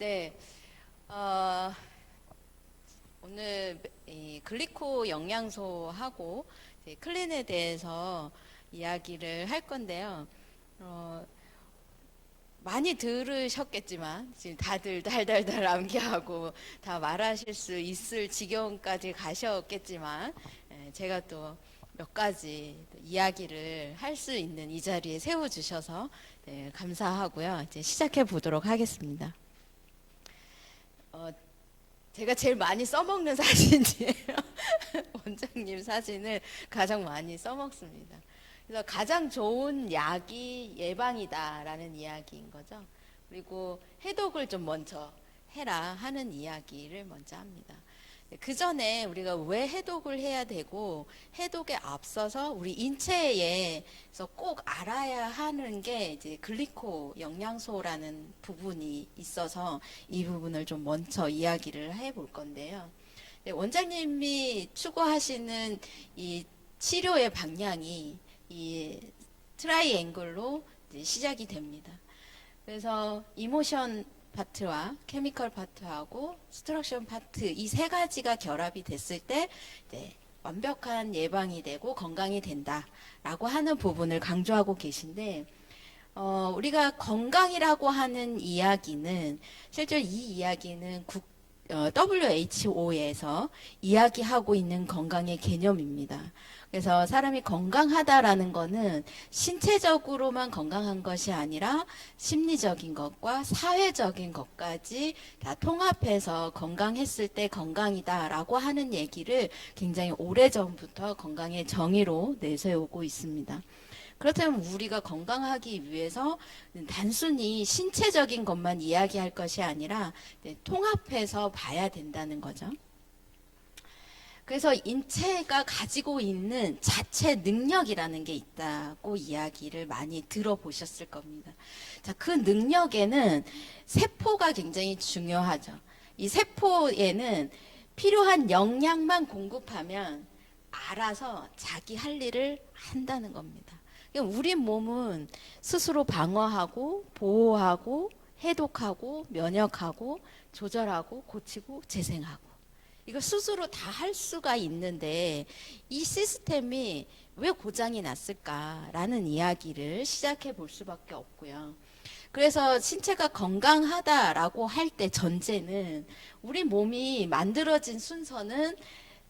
네, 어, 오늘 이 글리코 영양소하고 이제 클린에 대해서 이야기를 할 건데요. 어, 많이 들으셨겠지만 지금 다들 달달달 암기하고 다 말하실 수 있을 지경까지 가셨겠지만 제가 또 몇 가지 또 이야기를 할 수 있는 이 자리에 세워주셔서 네, 감사하고요. 이제 시작해 보도록 하겠습니다. 어, 제가 제일 많이 써먹는 사진이에요. 원장님 사진을 가장 많이 써먹습니다. 그래서 가장 좋은 약이 예방이다라는 이야기인 거죠. 그리고 해독을 좀 먼저 해라 하는 이야기를 먼저 합니다. 그 전에 우리가 왜 해독을 해야 되고 해독에 앞서서 우리 인체에서 꼭 알아야 하는 게 이제 글리코 영양소라는 부분이 있어서 이 부분을 좀 먼저 이야기를 해볼 건데요. 네, 원장님이 추구하시는 이 치료의 방향이 이 트라이앵글로 이제 시작이 됩니다. 그래서 이모션 파트와 케미컬 파트하고 스트럭션 파트 이 세 가지가 결합이 됐을 때 이제 완벽한 예방이 되고 건강이 된다라고 하는 부분을 강조하고 계신데 우리가 건강이라고 하는 이야기는 실제 이 이야기는 WHO에서 이야기하고 있는 건강의 개념입니다. 그래서 사람이 건강하다라는 거는 신체적으로만 건강한 것이 아니라 심리적인 것과 사회적인 것까지 다 통합해서 건강했을 때 건강이다라고 하는 얘기를 굉장히 오래전부터 건강의 정의로 내세우고 있습니다. 그렇다면 우리가 건강하기 위해서 단순히 신체적인 것만 이야기할 것이 아니라 통합해서 봐야 된다는 거죠. 그래서 인체가 가지고 있는 자체 능력이라는 게 있다고 이야기를 많이 들어보셨을 겁니다. 자, 그 능력에는 세포가 굉장히 중요하죠. 이 세포에는 필요한 영양만 공급하면 알아서 자기 할 일을 한다는 겁니다. 우리 몸은 스스로 방어하고 보호하고 해독하고 면역하고 조절하고 고치고 재생하고 이거 스스로 다 할 수가 있는데 이 시스템이 왜 고장이 났을까라는 이야기를 시작해 볼 수밖에 없고요. 그래서 신체가 건강하다라고 할 때 전제는 우리 몸이 만들어진 순서는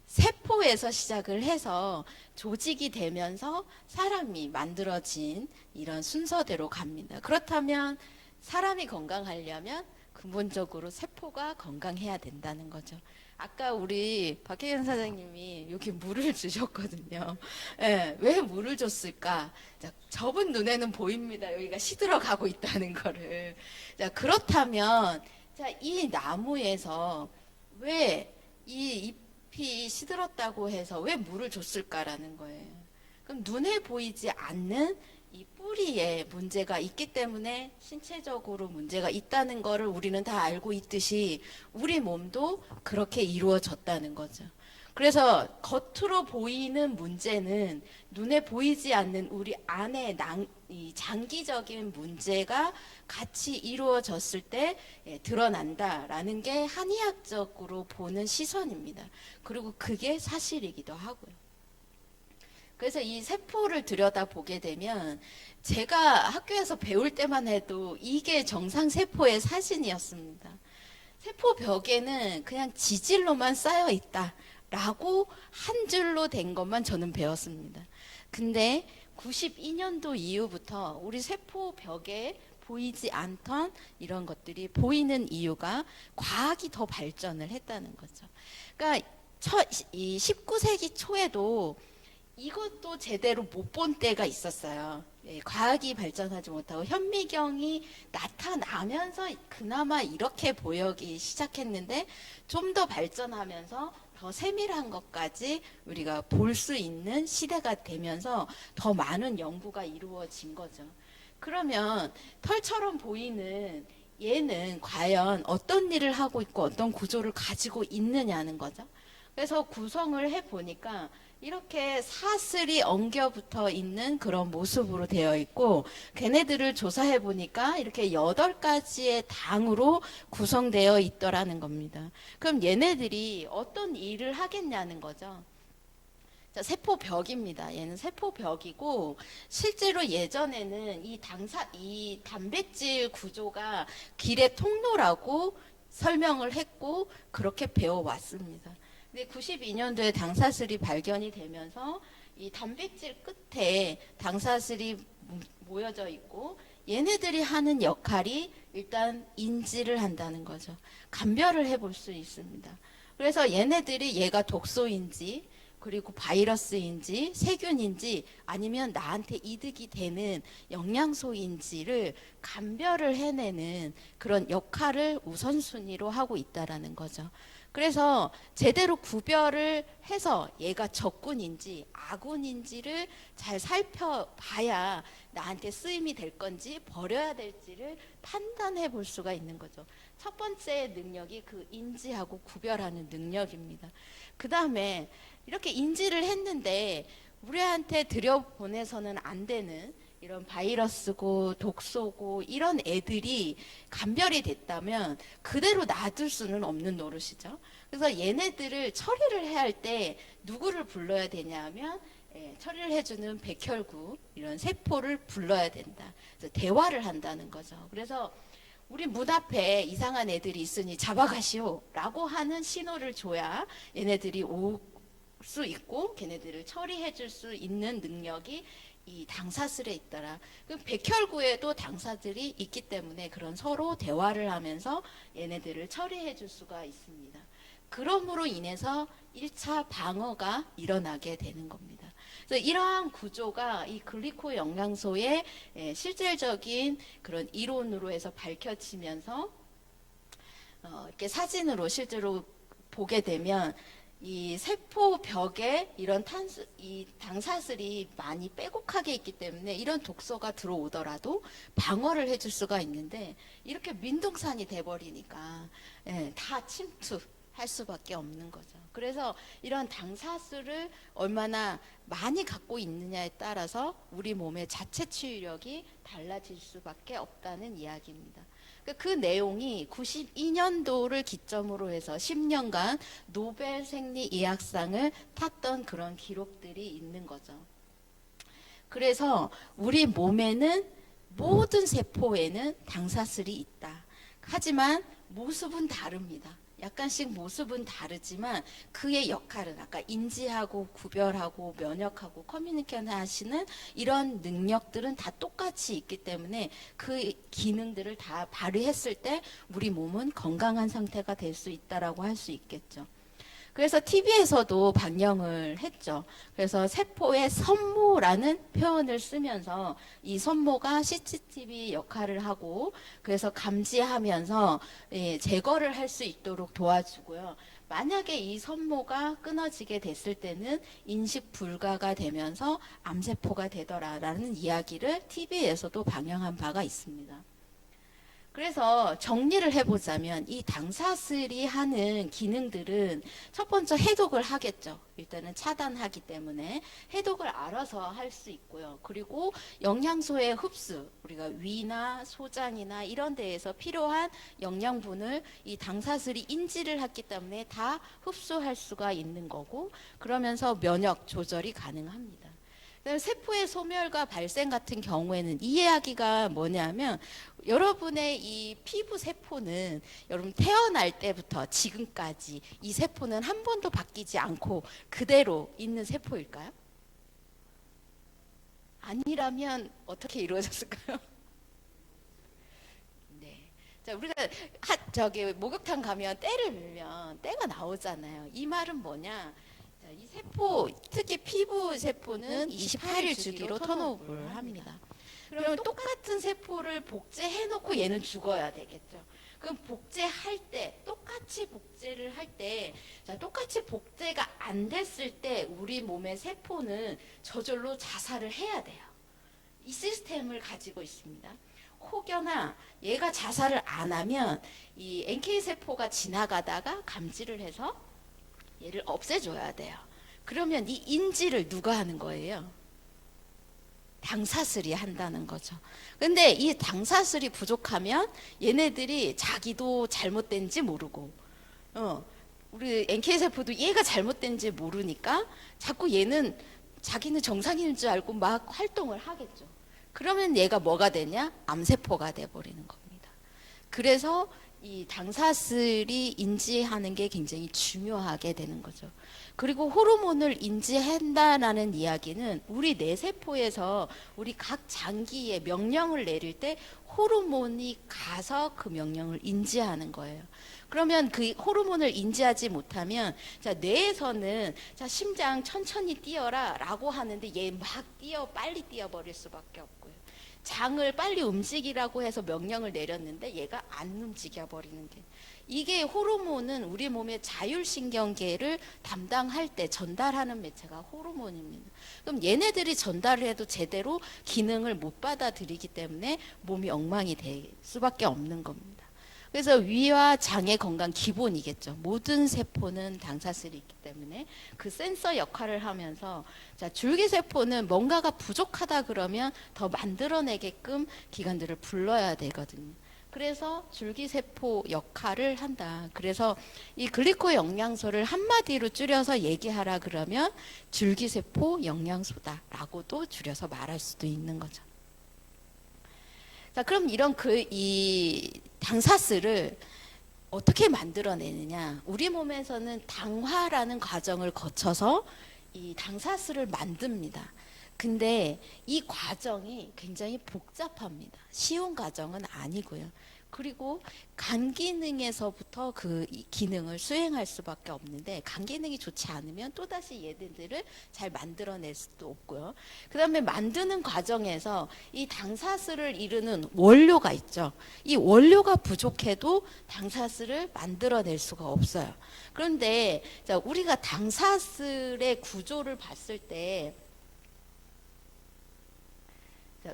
세포에서 시작을 해서 조직이 되면서 사람이 만들어진 이런 순서대로 갑니다. 그렇다면 사람이 건강하려면 근본적으로 세포가 건강해야 된다는 거죠. 아까 우리 박혜연 사장님이 여기 물을 주셨거든요. 예, 왜 물을 줬을까? 자, 저분 눈에는 보입니다. 여기가 시들어가고 있다는 거를. 자, 그렇다면 자, 이 나무에서 왜 이 잎이 시들었다고 해서 왜 물을 줬을까라는 거예요. 그럼 눈에 보이지 않는 이 뿌리에 문제가 있기 때문에 신체적으로 문제가 있다는 거를 우리는 다 알고 있듯이 우리 몸도 그렇게 이루어졌다는 거죠. 그래서 겉으로 보이는 문제는 눈에 보이지 않는 우리 안에 이 장기적인 문제가 같이 이루어졌을 때 드러난다라는 게 한의학적으로 보는 시선입니다. 그리고 그게 사실이기도 하고요. 그래서 이 세포를 들여다보게 되면 제가 학교에서 배울 때만 해도 이게 정상세포의 사진이었습니다. 세포 벽에는 그냥 지질로만 쌓여 있다라고 한 줄로 된 것만 저는 배웠습니다. 근데 92년도 이후부터 우리 세포 벽에 보이지 않던 이런 것들이 보이는 이유가 과학이 더 발전을 했다는 거죠. 그러니까 이 19세기 초에도 이것도 제대로 못 본 때가 있었어요. 과학이 발전하지 못하고 현미경이 나타나면서 그나마 이렇게 보이기 시작했는데 좀 더 발전하면서 더 세밀한 것까지 우리가 볼 수 있는 시대가 되면서 더 많은 연구가 이루어진 거죠. 그러면 털처럼 보이는 얘는 과연 어떤 일을 하고 있고 어떤 구조를 가지고 있느냐는 거죠. 그래서 구성을 해보니까 이렇게 사슬이 엉겨 붙어 있는 그런 모습으로 되어 있고, 걔네들을 조사해 보니까 이렇게 8가지의 당으로 구성되어 있더라는 겁니다. 그럼 얘네들이 어떤 일을 하겠냐는 거죠. 자, 세포벽입니다. 얘는 세포벽이고, 실제로 예전에는 이 단백질 구조가 길의 통로라고 설명을 했고, 그렇게 배워왔습니다. 근데 92년도에 당사슬이 발견이 되면서 이 단백질 끝에 당사슬이 모여져 있고, 얘네들이 하는 역할이 일단 인지를 한다는 거죠. 감별을 해볼 수 있습니다. 그래서 얘네들이 얘가 독소인지, 그리고 바이러스인지 세균인지 아니면 나한테 이득이 되는 영양소인지를 감별을 해내는 그런 역할을 우선순위로 하고 있다라는 거죠. 그래서 제대로 구별을 해서 얘가 적군인지 아군인지를 잘 살펴봐야 나한테 쓰임이 될 건지 버려야 될지를 판단해 볼 수가 있는 거죠. 첫 번째 능력이 그 인지하고 구별하는 능력입니다. 그 다음에 이렇게 인지를 했는데 우리한테 들여보내서는 안 되는 이런 바이러스고 독소고 이런 애들이 감별이 됐다면 그대로 놔둘 수는 없는 노릇이죠. 그래서 얘네들을 처리를 해야 할 때 누구를 불러야 되냐 하면 처리를 해주는 백혈구 이런 세포를 불러야 된다. 그래서 대화를 한다는 거죠. 그래서 우리 문 앞에 이상한 애들이 있으니 잡아가시오 라고 하는 신호를 줘야 얘네들이 올 수 있고 걔네들을 처리해 줄 수 있는 능력이 이 당사슬에 있더라. 그 백혈구에도 당사들이 있기 때문에 그런 서로 대화를 하면서 얘네들을 처리해 줄 수가 있습니다. 그러므로 인해서 1차 방어가 일어나게 되는 겁니다. 그래서 이러한 구조가 이 글리코 영양소의 실질적인 그런 이론으로 해서 밝혀지면서 이렇게 사진으로 실제로 보게 되면 이 세포벽에 이런 이 당사슬이 많이 빼곡하게 있기 때문에 이런 독소가 들어오더라도 방어를 해줄 수가 있는데 이렇게 민둥산이 돼버리니까 다 침투할 수밖에 없는 거죠. 그래서 이런 당사슬을 얼마나 많이 갖고 있느냐에 따라서 우리 몸의 자체 치유력이 달라질 수밖에 없다는 이야기입니다. 그 내용이 92년도를 기점으로 해서 10년간 노벨 생리의학상을 탔던 그런 기록들이 있는 거죠. 그래서 우리 몸에는 모든 세포에는 당사슬이 있다. 하지만 모습은 다릅니다. 약간씩 모습은 다르지만 그의 역할은 아까 인지하고 구별하고 면역하고 커뮤니케이션 하시는 이런 능력들은 다 똑같이 있기 때문에 그 기능들을 다 발휘했을 때 우리 몸은 건강한 상태가 될 수 있다라고 할 수 있겠죠. 그래서 TV에서도 방영을 했죠. 그래서 세포의 선모라는 표현을 쓰면서 이 선모가 CCTV 역할을 하고 그래서 감지하면서 제거를 할 수 있도록 도와주고요. 만약에 이 선모가 끊어지게 됐을 때는 인식 불가가 되면서 암세포가 되더라라는 이야기를 TV에서도 방영한 바가 있습니다. 그래서 정리를 해보자면 이 당사슬이 하는 기능들은 첫 번째 해독을 하겠죠. 일단은 차단하기 때문에 해독을 알아서 할 수 있고요. 그리고 영양소의 흡수, 우리가 위나 소장이나 이런 데에서 필요한 영양분을 이 당사슬이 인지를 했기 때문에 다 흡수할 수가 있는 거고 그러면서 면역 조절이 가능합니다. 세포의 소멸과 발생 같은 경우에는 이해하기가 뭐냐면 여러분의 이 피부 세포는 여러분 태어날 때부터 지금까지 이 세포는 한 번도 바뀌지 않고 그대로 있는 세포일까요? 아니라면 어떻게 이루어졌을까요? 네. 자, 우리가 목욕탕 가면 때를 밀면 때가 나오잖아요. 이 말은 뭐냐? 이 세포, 특히 피부 세포는 28일 주기로 턴오버를 합니다. 그러면 똑같은 세포를 복제해놓고 얘는 죽어야 되겠죠. 그럼 복제할 때, 똑같이 복제를 할 때, 자, 똑같이 복제가 안 됐을 때 우리 몸의 세포는 저절로 자살을 해야 돼요. 이 시스템을 가지고 있습니다. 혹여나 얘가 자살을 안 하면 이 NK 세포가 지나가다가 감지를 해서 얘를 없애줘야 돼요. 그러면 이 인지를 누가 하는 거예요? 당사슬이 한다는 거죠. 근데 이 당사슬이 부족하면 얘네들이 자기도 잘못된지 모르고, 우리 NK세포도 얘가 잘못된지 모르니까 자꾸 얘는 자기는 정상인 줄 알고 막 활동을 하겠죠. 그러면 얘가 뭐가 되냐? 암세포가 돼버리는 겁니다. 그래서 이 당사슬이 인지하는 게 굉장히 중요하게 되는 거죠. 그리고 호르몬을 인지한다라는 이야기는 우리 뇌세포에서 우리 각 장기에 명령을 내릴 때 호르몬이 가서 그 명령을 인지하는 거예요. 그러면 그 호르몬을 인지하지 못하면 자 뇌에서는 자 심장 천천히 뛰어라 라고 하는데 얘 막 빨리 뛰어버릴 수밖에 없고요. 장을 빨리 움직이라고 해서 명령을 내렸는데 얘가 안 움직여 버리는 게, 이게 호르몬은 우리 몸의 자율신경계를 담당할 때 전달하는 매체가 호르몬입니다. 그럼 얘네들이 전달을 해도 제대로 기능을 못 받아들이기 때문에 몸이 엉망이 될 수밖에 없는 겁니다. 그래서 위와 장의 건강 기본이겠죠. 모든 세포는 당사슬이 있기 때문에 그 센서 역할을 하면서, 자 줄기세포는 뭔가가 부족하다 그러면 더 만들어내게끔 기관들을 불러야 되거든요. 그래서 줄기세포 역할을 한다. 그래서 이 글리코 영양소를 한마디로 줄여서 얘기하라 그러면 줄기세포 영양소다라고도 줄여서 말할 수도 있는 거죠. 자, 그럼 이런 이 당사슬을 어떻게 만들어내느냐? 우리 몸에서는 당화라는 과정을 거쳐서 이 당사슬을 만듭니다. 근데 이 과정이 굉장히 복잡합니다. 쉬운 과정은 아니고요. 그리고 간 기능에서부터 그 기능을 수행할 수밖에 없는데, 간 기능이 좋지 않으면 또다시 얘네들을 잘 만들어낼 수도 없고요. 그 다음에 만드는 과정에서 이 당사슬을 이루는 원료가 있죠. 이 원료가 부족해도 당사슬을 만들어낼 수가 없어요. 그런데 자, 우리가 당사슬의 구조를 봤을 때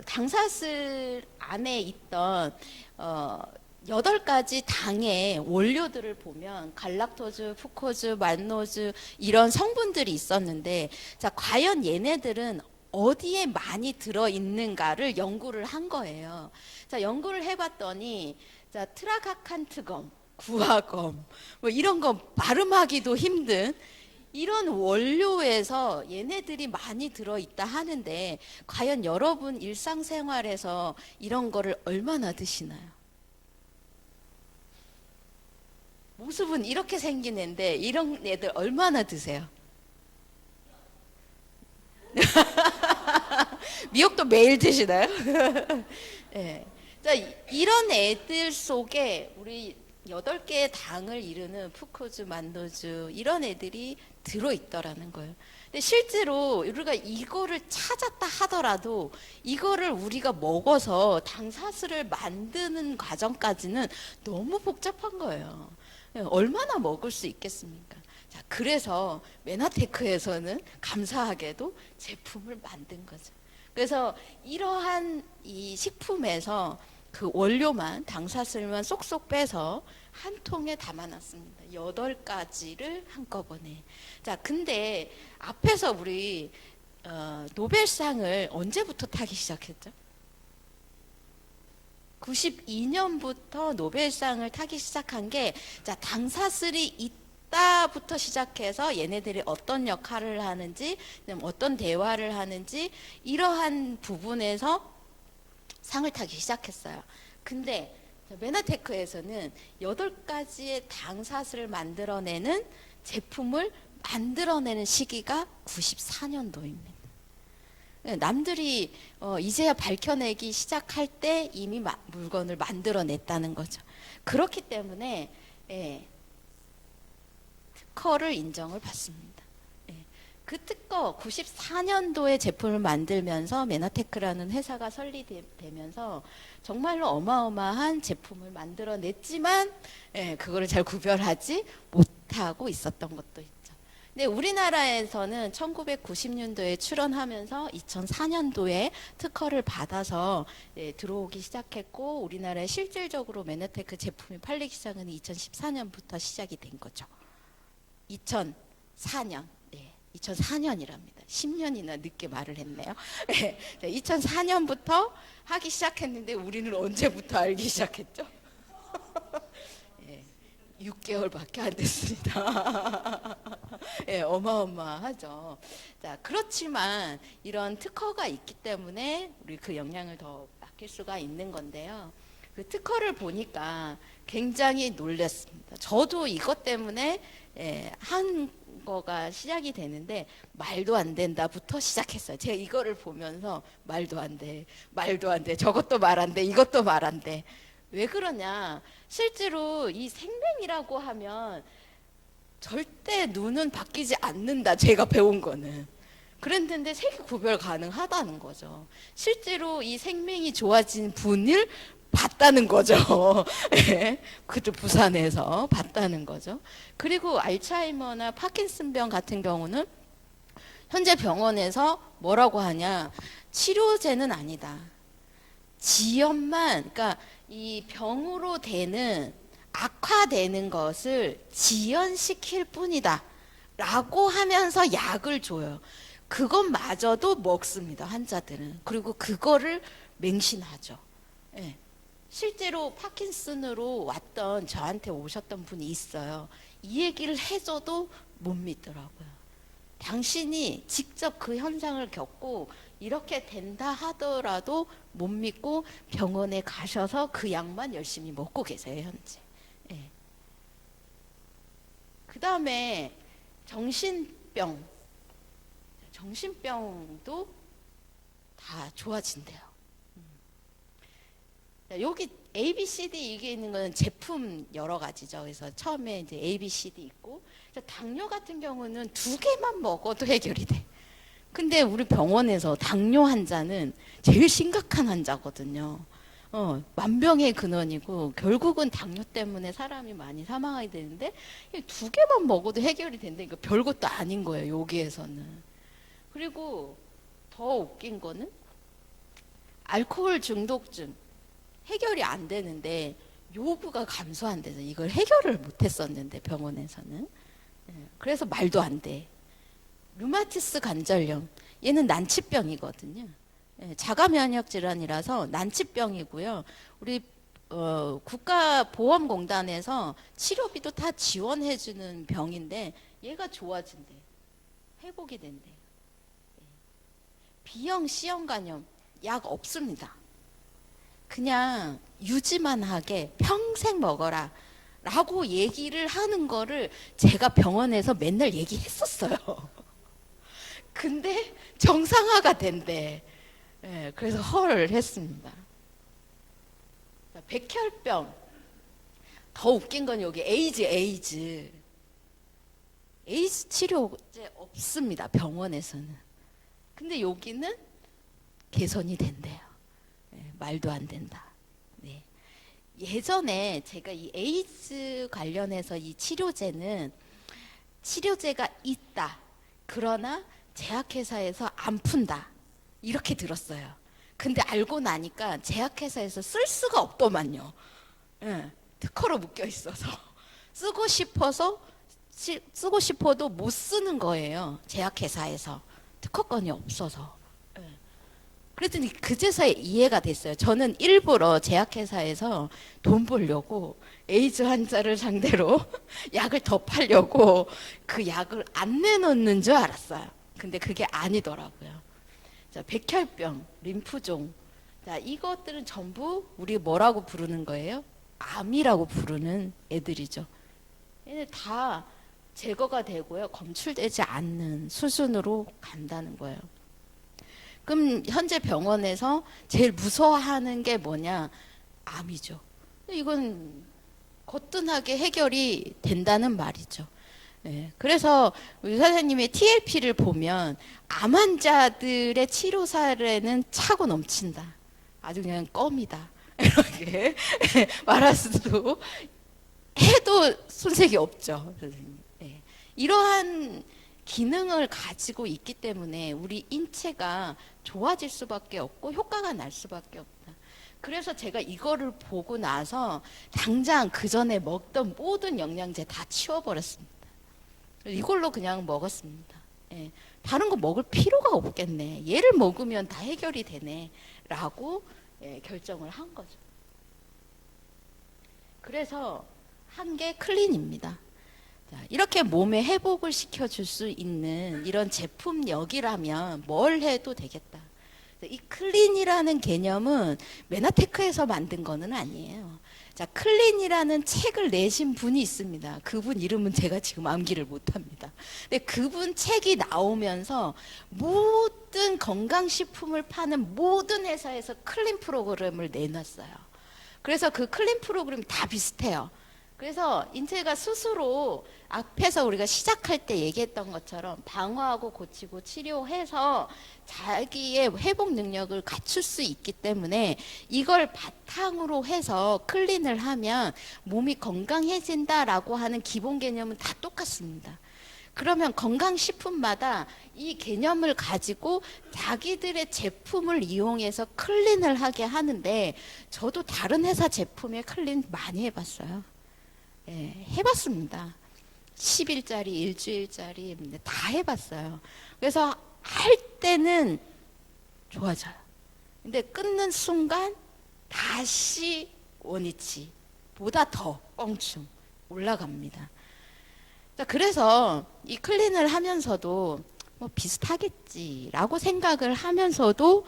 당사슬 안에 있던 8가지 당의 원료들을 보면 갈락토즈, 푸코즈, 만노즈 이런 성분들이 있었는데, 자 과연 얘네들은 어디에 많이 들어있는가를 연구를 한 거예요. 자 연구를 해봤더니 자 트라카칸트검, 구화검 뭐 이런 거 발음하기도 힘든 이런 원료에서 얘네들이 많이 들어있다 하는데, 과연 여러분 일상생활에서 이런 거를 얼마나 드시나요? 모습은 이렇게 생긴 애인데 이런 애들 얼마나 드세요? 미역도 매일 드시나요? 네. 자, 이런 애들 속에 우리 8개의 당을 이루는 푸코즈, 만노즈 이런 애들이 들어있더라는 거예요. 근데 실제로 우리가 이거를 찾았다 하더라도 이거를 우리가 먹어서 당사슬을 만드는 과정까지는 너무 복잡한 거예요. 얼마나 먹을 수 있겠습니까? 자, 그래서 메나테크에서는 감사하게도 제품을 만든 거죠. 그래서 이러한 이 식품에서 그 원료만, 당사슬만 쏙쏙 빼서 한 통에 담아놨습니다. 8가지를 한꺼번에. 자, 근데 앞에서 우리 노벨상을 언제부터 타기 시작했죠? 92년부터 노벨상을 타기 시작한 게, 자, 당사슬이 있다부터 시작해서 얘네들이 어떤 역할을 하는지, 어떤 대화를 하는지, 이러한 부분에서 상을 타기 시작했어요. 근데 메나테크에서는 8가지의 당사슬을 만들어내는 제품을 만들어내는 시기가 94년도입니다. 남들이 이제야 밝혀내기 시작할 때 이미 물건을 만들어냈다는 거죠. 그렇기 때문에 특허를 인정을 받습니다. 그 특허 94년도에 제품을 만들면서 메나테크라는 회사가 설립되면서 정말로 어마어마한 제품을 만들어냈지만 그거를 잘 구별하지 못하고 있었던 것도 있죠. 근데 우리나라에서는 1990년도에 출원하면서 2004년도에 특허를 받아서 들어오기 시작했고, 우리나라에 실질적으로 메나테크 제품이 팔리기 시작은 2014년부터 시작이 된 거죠. 2004년. 2004년이랍니다. 10년이나 늦게 말을 했네요. 2004년부터 하기 시작했는데 우리는 언제부터 알기 시작했죠? 6개월밖에 안 됐습니다. 어마어마하죠. 자, 그렇지만 이런 특허가 있기 때문에 우리 그 영향을 더 맡길 수가 있는 건데요. 그 특허를 보니까 굉장히 놀랐습니다. 저도 이것 때문에 한 거가 시작이 되는데 말도 안 된다부터 시작했어요. 제가 이거를 보면서 말도 안 돼, 말도 안 돼, 저것도 말 안 돼, 이것도 말 안 돼. 왜 그러냐? 실제로 이 생명이라고 하면 절대 눈은 바뀌지 않는다. 제가 배운 거는. 그랬는데 세계 구별 가능하다는 거죠. 실제로 이 생명이 좋아진 분을 봤다는 거죠. 그것도 부산에서 봤다는 거죠. 그리고 알츠하이머나 파킨슨병 같은 경우는 현재 병원에서 뭐라고 하냐? 치료제는 아니다. 지연만, 그러니까 이 병으로 되는 악화되는 것을 지연시킬 뿐이다 라고 하면서 약을 줘요. 그것마저도 먹습니다, 환자들은. 그리고 그거를 맹신하죠. 실제로 파킨슨으로 왔던, 저한테 오셨던 분이 있어요. 이 얘기를 해줘도 못 믿더라고요. 당신이 직접 그 현상을 겪고 이렇게 된다 하더라도 못 믿고 병원에 가셔서 그 약만 열심히 먹고 계세요, 현재. 그 다음에 정신병도 다 좋아진대요. 여기 A, B, C, D 이게 있는 거는 제품 여러 가지죠. 그래서 처음에 이제 A, B, C, D 있고, 당뇨 같은 경우는 2개만 먹어도 해결이 돼. 근데 우리 병원에서 당뇨 환자는 제일 심각한 환자거든요. 만병의 근원이고 결국은 당뇨 때문에 사람이 많이 사망하게 되는데 2개만 먹어도 해결이 된다니까 별것도 아닌 거예요, 여기에서는. 그리고 더 웃긴 거는 알코올 중독증 해결이 안 되는데 요구가 감소한대서 이걸 해결을 못했었는데 병원에서는. 그래서 말도 안 돼. 류마티스 관절염, 얘는 난치병이거든요. 자가면역 질환이라서 난치병이고요. 우리 국가보험공단에서 치료비도 다 지원해주는 병인데 얘가 좋아진대. 회복이 된대. B형 C형 간염 약 없습니다. 그냥 유지만 하게 평생 먹어라 라고 얘기를 하는 거를 제가 병원에서 맨날 얘기했었어요. 근데 정상화가 된대. 그래서 헐 했습니다. 백혈병. 더 웃긴 건 여기 에이즈 치료제 없습니다, 병원에서는. 근데 여기는 개선이 된대요. 말도 안 된다. 네. 예전에 제가 이 에이즈 관련해서 이 치료제가 있다. 그러나 제약회사에서 안 푼다. 이렇게 들었어요. 근데 알고 나니까 제약회사에서 쓸 수가 없더만요. 특허로 묶여 있어서. 쓰고 싶어도 못 쓰는 거예요. 제약회사에서. 특허권이 없어서. 그랬더니 그제서야 이해가 됐어요. 저는 일부러 제약회사에서 돈 벌려고 에이즈 환자를 상대로 약을 더 팔려고 그 약을 안 내놓는 줄 알았어요. 근데 그게 아니더라고요. 자, 백혈병, 림프종. 자, 이것들은 전부 우리 뭐라고 부르는 거예요? 암이라고 부르는 애들이죠. 얘네 다 제거가 되고요. 검출되지 않는 수준으로 간다는 거예요. 그럼 현재 병원에서 제일 무서워하는 게 뭐냐? 암이죠. 이건 거뜬하게 해결이 된다는 말이죠. 그래서 우리 선생님의 TLP를 보면 암 환자들의 치료 사례는 차고 넘친다. 아주 그냥 껌이다. 이렇게 말할 수도 해도 손색이 없죠, 선생님. 이러한 기능을 가지고 있기 때문에 우리 인체가 좋아질 수밖에 없고 효과가 날 수밖에 없다. 그래서 제가 이거를 보고 나서 당장 그 전에 먹던 모든 영양제 다 치워버렸습니다. 이걸로 그냥 먹었습니다. 예, 다른 거 먹을 필요가 없겠네. 얘를 먹으면 다 해결이 되네. 라고 예, 결정을 한 거죠. 그래서 한 게 클린입니다. 자, 이렇게 몸에 회복을 시켜줄 수 있는 이런 제품력이라면 뭘 해도 되겠다. 이 클린이라는 개념은 메나테크에서 만든 거는 아니에요. 자, 클린이라는 책을 내신 분이 있습니다. 그분 이름은 제가 지금 암기를 못합니다. 근데 그분 책이 나오면서 모든 건강식품을 파는 모든 회사에서 클린 프로그램을 내놨어요. 그래서 그 클린 프로그램이 다 비슷해요. 그래서 인체가 스스로 앞에서 우리가 시작할 때 얘기했던 것처럼 방어하고 고치고 치료해서 자기의 회복 능력을 갖출 수 있기 때문에 이걸 바탕으로 해서 클린을 하면 몸이 건강해진다라고 하는 기본 개념은 다 똑같습니다. 그러면 건강식품마다 이 개념을 가지고 자기들의 제품을 이용해서 클린을 하게 하는데, 저도 다른 회사 제품에 클린 많이 해봤어요. 예, 해봤습니다. 10일짜리, 일주일짜리 다 해봤어요. 그래서 할 때는 좋아져요. 근데 끊는 순간 다시 원위치보다 더 껑충 올라갑니다. 그래서 이 클린을 하면서도 뭐 비슷하겠지라고 생각을 하면서도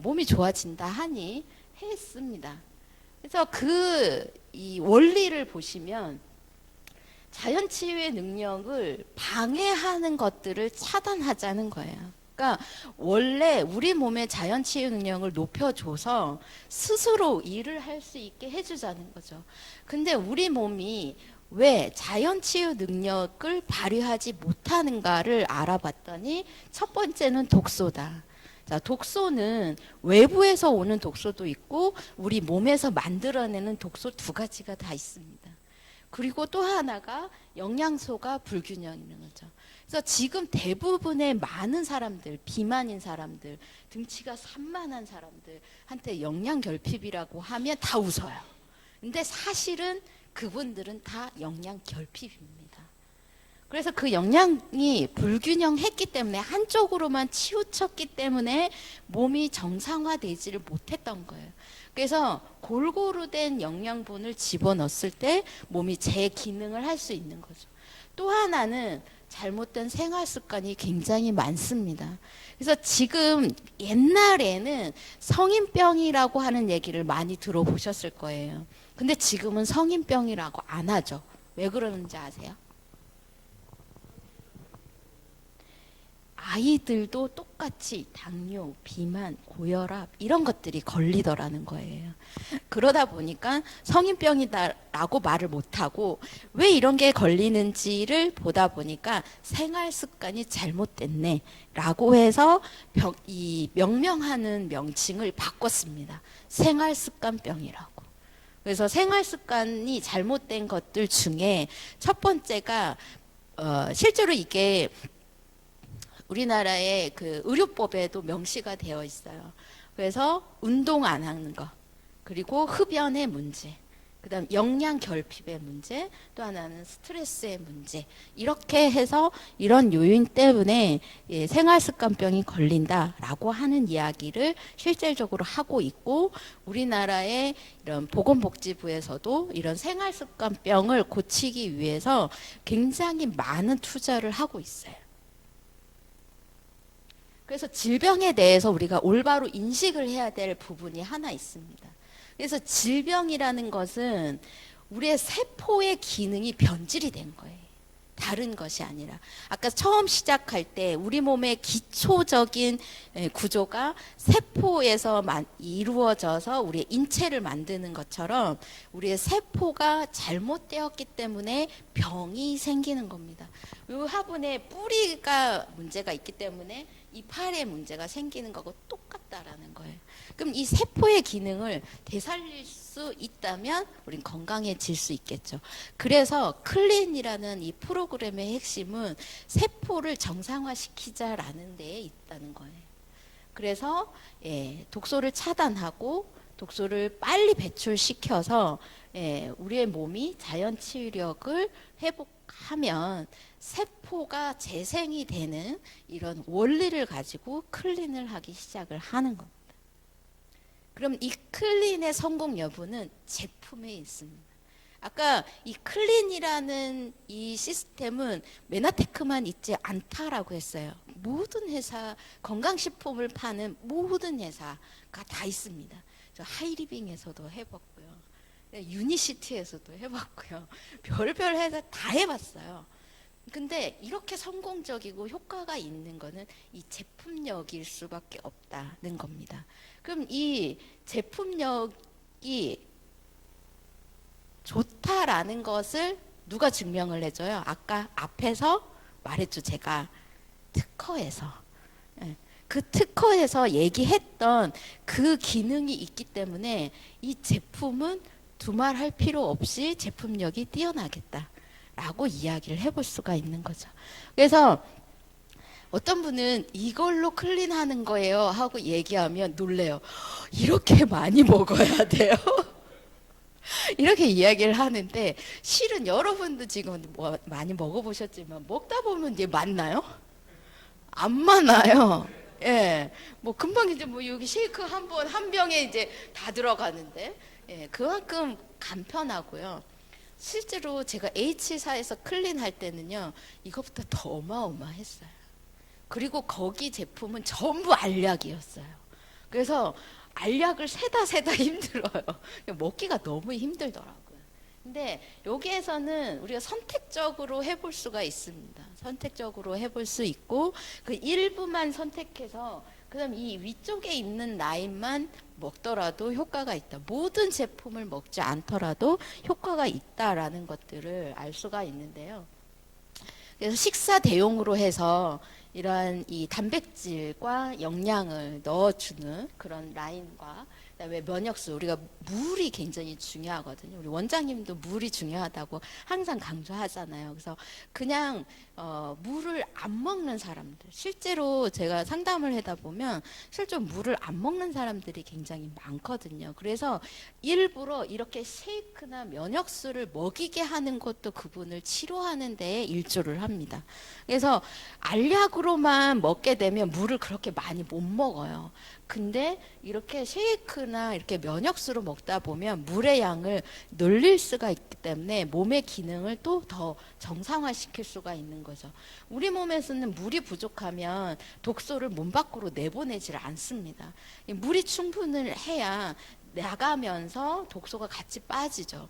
몸이 좋아진다 하니 했습니다. 그래서 이 원리를 보시면 자연치유의 능력을 방해하는 것들을 차단하자는 거예요. 그러니까 원래 우리 몸의 자연치유 능력을 높여줘서 스스로 일을 할 수 있게 해주자는 거죠. 근데 우리 몸이 왜 자연치유 능력을 발휘하지 못하는가를 알아봤더니 첫 번째는 독소다. 자, 독소는 외부에서 오는 독소도 있고 우리 몸에서 만들어내는 독소 두 가지가 다 있습니다. 그리고 또 하나가 영양소가 불균형 있는 거죠. 그래서 지금 대부분의 많은 사람들, 비만인 사람들, 등치가 산만한 사람들한테 영양결핍이라고 하면 다 웃어요. 근데 사실은 그분들은 다 영양결핍입니다. 그래서 그 영양이 불균형했기 때문에 한쪽으로만 치우쳤기 때문에 몸이 정상화되지를 못했던 거예요. 그래서 골고루 된 영양분을 집어넣었을 때 몸이 재기능을 할 수 있는 거죠. 또 하나는 잘못된 생활 습관이 굉장히 많습니다. 그래서 지금 옛날에는 성인병이라고 하는 얘기를 많이 들어보셨을 거예요. 근데 지금은 성인병이라고 안 하죠. 왜 그러는지 아세요? 아이들도 똑같이 당뇨, 비만, 고혈압 이런 것들이 걸리더라는 거예요. 그러다 보니까 성인병이다라고 말을 못하고 왜 이런 게 걸리는지를 보다 보니까 생활 습관이 잘못됐네 라고 해서 이 명명하는 명칭을 바꿨습니다. 생활 습관병이라고. 그래서 생활 습관이 잘못된 것들 중에 첫 번째가 실제로 이게 우리나라의 그 의료법에도 명시가 되어 있어요. 그래서 운동 안 하는 거, 그리고 흡연의 문제, 그다음 영양 결핍의 문제, 또 하나는 스트레스의 문제. 이렇게 해서 이런 요인 때문에 생활습관병이 걸린다라고 하는 이야기를 실질적으로 하고 있고, 우리나라의 이런 보건복지부에서도 이런 생활습관병을 고치기 위해서 굉장히 많은 투자를 하고 있어요. 그래서 질병에 대해서 우리가 올바로 인식을 해야 될 부분이 하나 있습니다. 그래서 질병이라는 것은 우리의 세포의 기능이 변질이 된 거예요. 다른 것이 아니라. 아까 처음 시작할 때 우리 몸의 기초적인 구조가 세포에서 이루어져서 우리의 인체를 만드는 것처럼 우리의 세포가 잘못되었기 때문에 병이 생기는 겁니다. 이 화분에 뿌리가 문제가 있기 때문에 이파리에 문제가 생기는 거하고 똑같다라는 거예요. 그럼 이 세포의 기능을 되살릴 수 있다면 우린 건강해질 수 있겠죠. 그래서 클린이라는 이 프로그램의 핵심은 세포를 정상화시키자라는 데에 있다는 거예요. 그래서 독소를 차단하고 독소를 빨리 배출시켜서 우리의 몸이 자연 치유력을 회복하면 세포가 재생이 되는 이런 원리를 가지고 클린을 하기 시작을 하는 겁니다. 그럼 이 클린의 성공 여부는 제품에 있습니다. 아까 이 클린이라는 이 시스템은 메나테크만 있지 않다라고 했어요. 모든 회사, 건강식품을 파는 모든 회사가 다 있습니다. 저 하이리빙에서도 해봤고요. 유니시티에서도 해봤고요. 별별 회사 다 해봤어요. 근데 이렇게 성공적이고 효과가 있는 거는 이 제품력일 수밖에 없다는 겁니다. 그럼 이 제품력이 좋다라는 것을 누가 증명을 해줘요? 아까 앞에서 말했죠. 제가 특허에서. 그 특허에서 얘기했던 그 기능이 있기 때문에 이 제품은 두말할 필요 없이 제품력이 뛰어나겠다라고 이야기를 해볼 수가 있는 거죠. 그래서 어떤 분은 이걸로 클린하는 거예요 하고 얘기하면 놀래요. 이렇게 많이 먹어야 돼요? 이렇게 이야기를 하는데 실은 여러분도 지금 뭐 많이 먹어보셨지만 먹다 보면 이제 맞나요? 안 맞나요? 예, 뭐 금방 이제 뭐 여기 쉐이크 한 병에 이제 다 들어가는데 그만큼 간편하고요. 실제로 제가 H사에서 클린 할 때는요 이것보다 더 어마어마했어요. 그리고 거기 제품은 전부 알약이었어요. 그래서 알약을 세다 힘들어요. 먹기가 너무 힘들더라고요. 근데 여기에서는 우리가 선택적으로 해볼 수가 있습니다. 선택적으로 해볼 수 있고 그 일부만 선택해서 그다음 이 위쪽에 있는 라인만 먹더라도 효과가 있다. 모든 제품을 먹지 않더라도 효과가 있다라는 것들을 알 수가 있는데요. 그래서 식사 대용으로 해서 이러한 이 단백질과 영양을 넣어주는 그런 라인과 그다음에 면역수, 우리가 물이 굉장히 중요하거든요. 우리 원장님도 물이 중요하다고 항상 강조하잖아요. 그래서 그냥 물을 안 먹는 사람들, 실제로 제가 상담을 하다 보면 실제로 물을 안 먹는 사람들이 굉장히 많거든요. 그래서 일부러 이렇게 쉐이크나 면역수를 먹이게 하는 것도 그분을 치료하는 데에 일조를 합니다. 그래서 알약으로만 먹게 되면 물을 그렇게 많이 못 먹어요. 근데 이렇게 쉐이크나 이렇게 면역수로 먹다 보면 물의 양을 늘릴 수가 있기 때문에 몸의 기능을 또 더 정상화시킬 수가 있는 거죠. 우리 몸에서는 물이 부족하면 독소를 몸 밖으로 내보내질 않습니다. 물이 충분을 해야 나가면서 독소가 같이 빠지죠.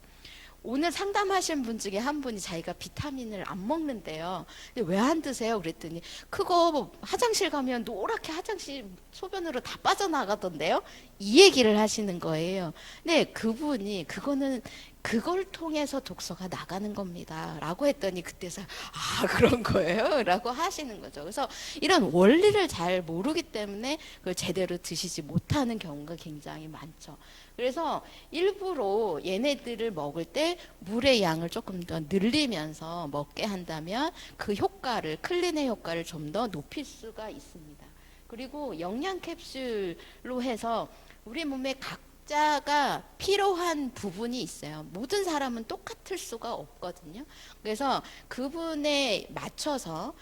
오늘 상담하신 분 중에 한 분이 자기가 비타민을 안 먹는데요. 왜 안 드세요? 그랬더니 그거 화장실 가면 노랗게 화장실 소변으로 다 빠져나가던데요. 이 얘기를 하시는 거예요. 근데 그분이 그걸 통해서 독소가 나가는 겁니다 라고 했더니 그때서 그런 거예요? 라고 하시는 거죠. 그래서 이런 원리를 잘 모르기 때문에 그걸 제대로 드시지 못하는 경우가 굉장히 많죠. 그래서 일부러 얘네들을 먹을 때 물의 양을 조금 더 늘리면서 먹게 한다면 그 효과를, 클린의 효과를 좀 더 높일 수가 있습니다. 그리고 영양 캡슐로 해서 우리 몸에 각자가 필요한 부분이 있어요. 모든 사람은 똑같을 수가 없거든요. 그래서 그분에 맞춰서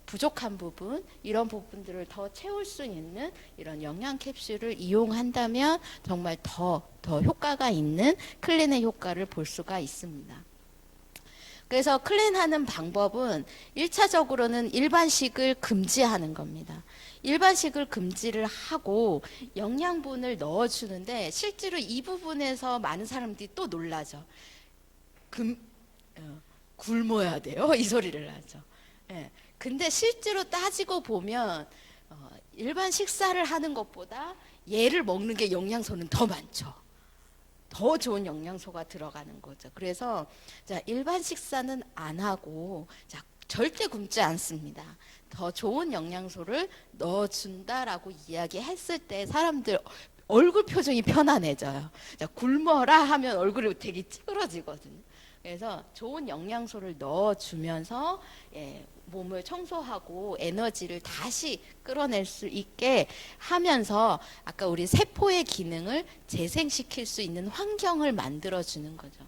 부족한 부분, 이런 부분들을 더 채울 수 있는 이런 영양 캡슐을 이용한다면 정말 더 효과가 있는 클린의 효과를 볼 수가 있습니다. 그래서 클린하는 방법은 1차적으로는 일반식을 금지하는 겁니다. 일반식을 금지를 하고 영양분을 넣어주는데 실제로 이 부분에서 많은 사람들이 또 놀라죠. 굶어야 돼요? 이 소리를 하죠. 근데 실제로 따지고 보면 일반 식사를 하는 것보다 얘를 먹는 게 영양소는 더 많죠. 더 좋은 영양소가 들어가는 거죠. 그래서 자, 일반 식사는 안 하고 자, 절대 굶지 않습니다. 더 좋은 영양소를 넣어준다라고 이야기했을 때 사람들 얼굴 표정이 편안해져요. 자, 굶어라 하면 얼굴이 되게 찌그러지거든요. 그래서 좋은 영양소를 넣어주면서 몸을 청소하고 에너지를 다시 끌어낼 수 있게 하면서 아까 우리 세포의 기능을 재생시킬 수 있는 환경을 만들어주는 거죠.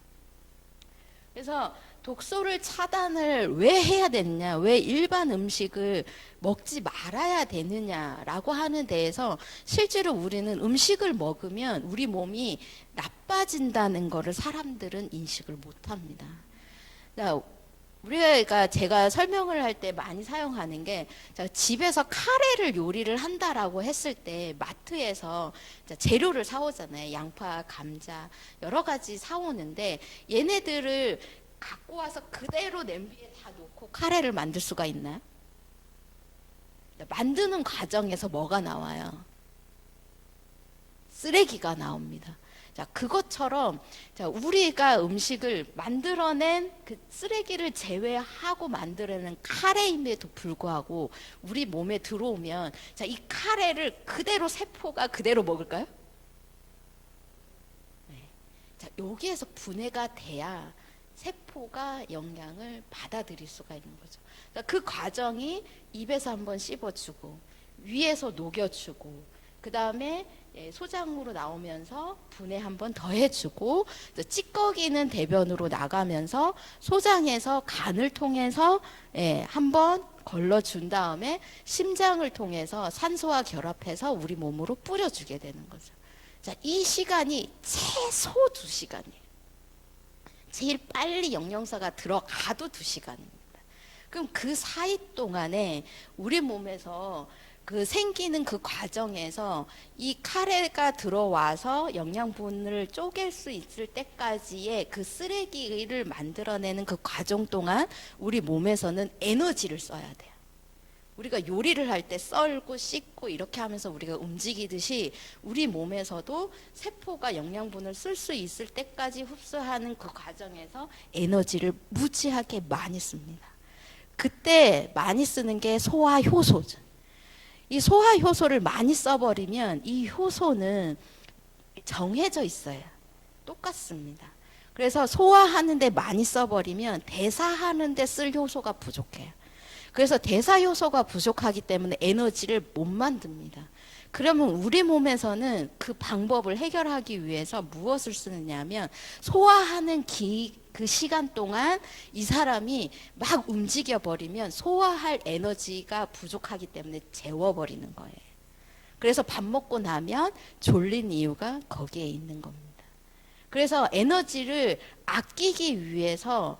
그래서 독소를 차단을 왜 해야 되느냐, 왜 일반 음식을 먹지 말아야 되느냐라고 하는 데에서 실제로 우리는 음식을 먹으면 우리 몸이 나빠진다는 거를 사람들은 인식을 못합니다. 우리가 제가 설명을 할 때 많이 사용하는 게 집에서 카레를 요리를 한다라고 했을 때 마트에서 재료를 사오잖아요. 양파, 감자 여러 가지 사오는데 얘네들을 갖고 와서 그대로 냄비에 다 놓고 카레를 만들 수가 있나요? 만드는 과정에서 뭐가 나와요? 쓰레기가 나옵니다. 자, 그것처럼 우리가 음식을 만들어낸 그 쓰레기를 제외하고 만들어낸 카레임에도 불구하고 우리 몸에 들어오면 이 카레를 그대로 세포가 그대로 먹을까요? 네. 자, 여기에서 분해가 돼야 세포가 영양을 받아들일 수가 있는 거죠. 그러니까 그 과정이 입에서 한번 씹어주고 위에서 녹여주고 그 다음에 소장으로 나오면서 분해 한번 더 해주고 찌꺼기는 대변으로 나가면서 소장에서 간을 통해서 한번 걸러준 다음에 심장을 통해서 산소와 결합해서 우리 몸으로 뿌려주게 되는 거죠. 자, 이 시간이 최소 2시간이에요. 제일 빨리 영양소가 들어가도 2시간입니다. 그럼 그 사이 동안에 우리 몸에서 그 생기는 그 과정에서 이 카레가 들어와서 영양분을 쪼갤 수 있을 때까지의 그 쓰레기를 만들어내는 그 과정 동안 우리 몸에서는 에너지를 써야 돼요. 우리가 요리를 할 때 썰고 씻고 이렇게 하면서 우리가 움직이듯이 우리 몸에서도 세포가 영양분을 쓸 수 있을 때까지 흡수하는 그 과정에서 에너지를 무지하게 많이 씁니다. 그때 많이 쓰는 게 소화효소죠. 이 소화효소를 많이 써버리면 이 효소는 정해져 있어요. 똑같습니다. 그래서 소화하는데 많이 써버리면 대사하는데 쓸 효소가 부족해요. 그래서 대사 효소가 부족하기 때문에 에너지를 못 만듭니다. 그러면 우리 몸에서는 그 방법을 해결하기 위해서 무엇을 쓰느냐면 소화하는 그 시간 동안 이 사람이 막 움직여 버리면 소화할 에너지가 부족하기 때문에 재워버리는 거예요. 그래서 밥 먹고 나면 졸린 이유가 거기에 있는 겁니다. 그래서 에너지를 아끼기 위해서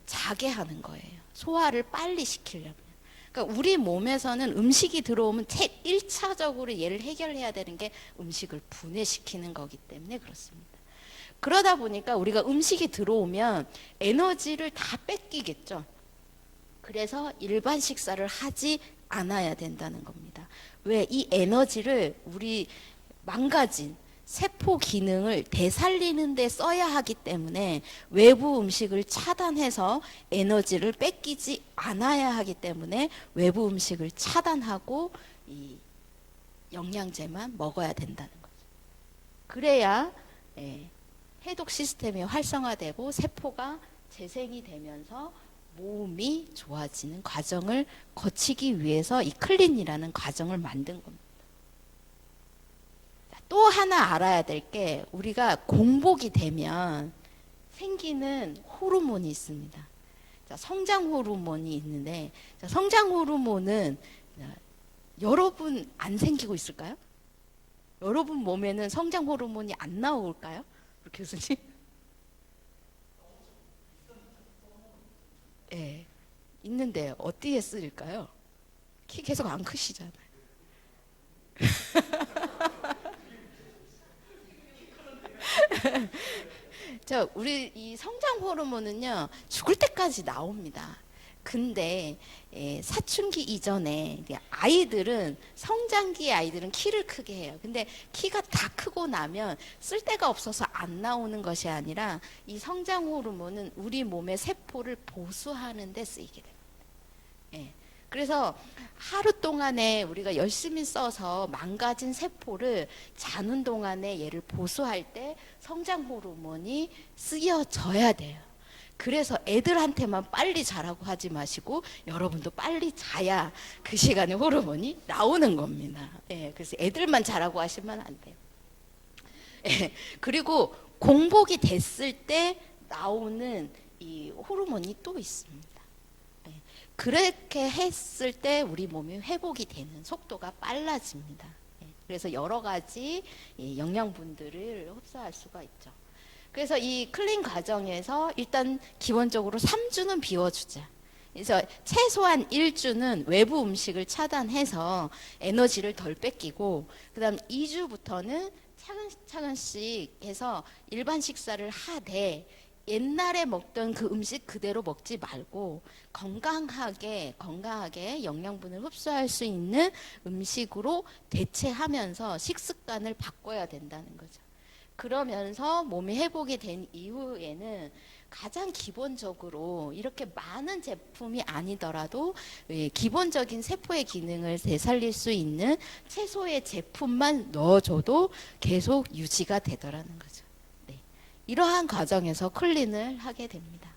자게 하는 거예요. 소화를 빨리 시키려면. 그러니까 우리 몸에서는 음식이 들어오면 제일 1차적으로 얘를 해결해야 되는 게 음식을 분해시키는 거기 때문에 그렇습니다. 그러다 보니까 우리가 음식이 들어오면 에너지를 다 뺏기겠죠. 그래서 일반 식사를 하지 않아야 된다는 겁니다. 왜? 이 에너지를 우리 망가진 세포 기능을 되살리는 데 써야 하기 때문에 외부 음식을 차단해서 에너지를 뺏기지 않아야 하기 때문에 외부 음식을 차단하고 이 영양제만 먹어야 된다는 거죠. 그래야 해독 시스템이 활성화되고 세포가 재생이 되면서 몸이 좋아지는 과정을 거치기 위해서 이 클린이라는 과정을 만든 겁니다. 또 하나 알아야 될 게 우리가 공복이 되면 생기는 호르몬이 있습니다. 성장 호르몬이 있는데 성장 호르몬은 여러분 안 생기고 있을까요? 여러분 몸에는 성장 호르몬이 안 나올까요? 교수님? 네, 있는데 어디에 쓰일까요? 키 계속 안 크시잖아요. 우리 이 성장 호르몬은요 죽을 때까지 나옵니다. 근데 사춘기 이전에 아이들은 성장기의 아이들은 키를 크게 해요. 근데 키가 다 크고 나면 쓸 데가 없어서 안 나오는 것이 아니라 이 성장 호르몬은 우리 몸의 세포를 보수하는 데 쓰이게 됩니다. 그래서 하루 동안에 우리가 열심히 써서 망가진 세포를 자는 동안에 얘를 보수할 때 성장 호르몬이 쓰여져야 돼요. 그래서 애들한테만 빨리 자라고 하지 마시고 여러분도 빨리 자야 그 시간에 호르몬이 나오는 겁니다. 예, 그래서 애들만 자라고 하시면 안 돼요. 예, 그리고 공복이 됐을 때 나오는 이 호르몬이 또 있습니다. 예, 그렇게 했을 때 우리 몸이 회복이 되는 속도가 빨라집니다. 예, 그래서 여러 가지 영양분들을 흡수할 수가 있죠. 그래서 이 클린 과정에서 일단 기본적으로 3주는 비워주자. 그래서 최소한 1주는 외부 음식을 차단해서 에너지를 덜 뺏기고, 그 다음 2주부터는 차근차근씩 해서 일반 식사를 하되 옛날에 먹던 그 음식 그대로 먹지 말고 건강하게 영양분을 흡수할 수 있는 음식으로 대체하면서 식습관을 바꿔야 된다는 거죠. 그러면서 몸이 회복이 된 이후에는 가장 기본적으로 이렇게 많은 제품이 아니더라도 기본적인 세포의 기능을 되살릴 수 있는 채소의 제품만 넣어줘도 계속 유지가 되더라는 거죠. 네. 이러한 과정에서 클린을 하게 됩니다.